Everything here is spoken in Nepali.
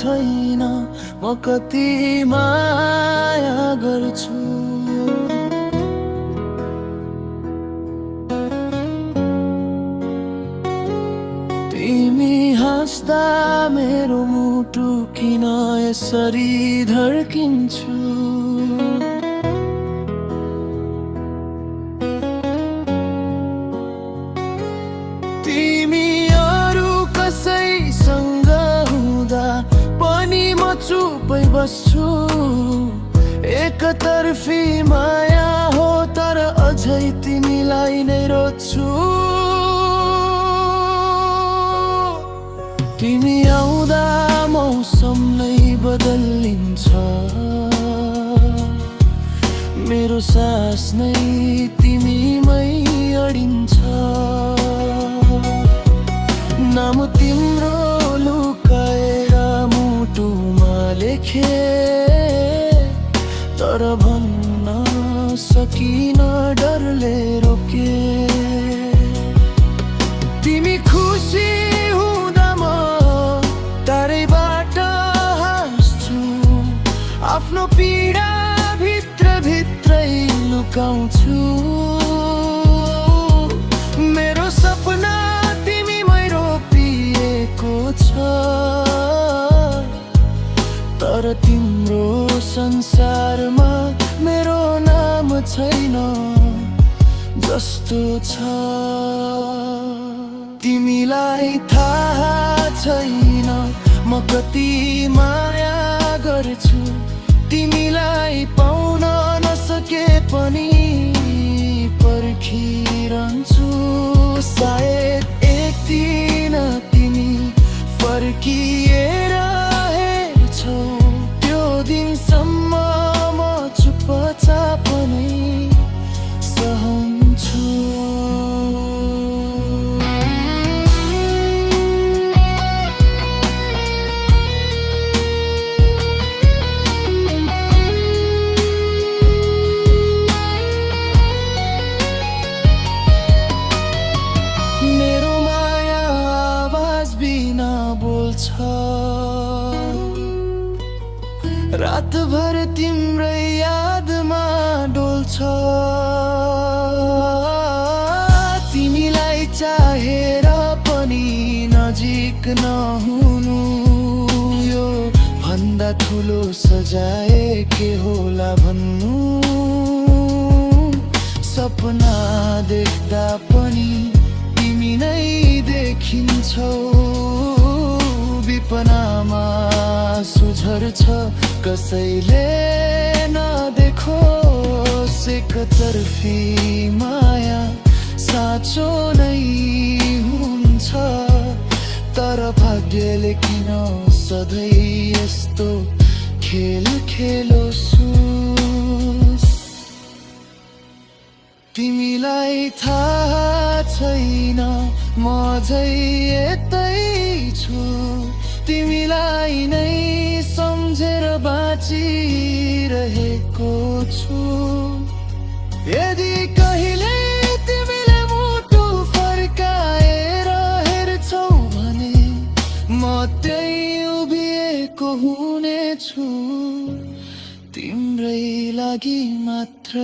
छैन म कति माया गर्छु। तिमी हाँस्दा मेरो मुटु किन यसरी धड्किन्छु। तिमी अरू कसैसँग हुँदा पनि म चुपै बस्छु। एकतर्फी माया हो तर अझै तिमीलाई नै रोज्छु। तिमी आउँदा मौसम नै बदलिन्छ, मेरो सास नै तिमीमै अडिन्छ। नाम तिम्रो लुकाएर मुटुमा लेखे, तर भन्न सकिन डरले रोके। तिमी खुसी हुँदा म टाढैबाट हाँस्छु, आफ्नो पीडा भित्रै लुकाउँछु। मेरो सपना तिमीमै रोपिएको छ, तर तिम्रो संसारमा मेरो नाम छैन जस्तो छ। तिमीलाई थाहा छैन म कति माया गर्छु। तिमीलाई पाउन नसके पनि पर्खिरहन्छु। सायद एक दिन तिमी फर्किएर हेर्छौ, त्यो दिनसम्म म चुपचाप नै सहन्छु। मेरो माया आवाज बिना बोल्छ, रातभर तिम्रै यादमा डोल्छ। तिमीलाई चाहेर पनि नजिक नहुनु, यो भन्दा ठुलो सजाय के होला भन्नु। सपना देख्दा पनि तिमी नै देखिन्छौ, विपनामा सुझर्छ कसैले नदेखोस्। एकतर्फी माया साँचो नै हुन्छ, तर भाग्यले किन सधैँ यस्तो खेल खेलोस्। तिमीलाई थाहा छैन म अझै यतै छु, तिमीलाई नै सम्झेर बाँचिरहेको छु। यदि कहिले तिमीले मुटु फर्काएर हेर्छौ भने म त्यही उभिएको हुनेछु, तिम्रै लागि मात्र।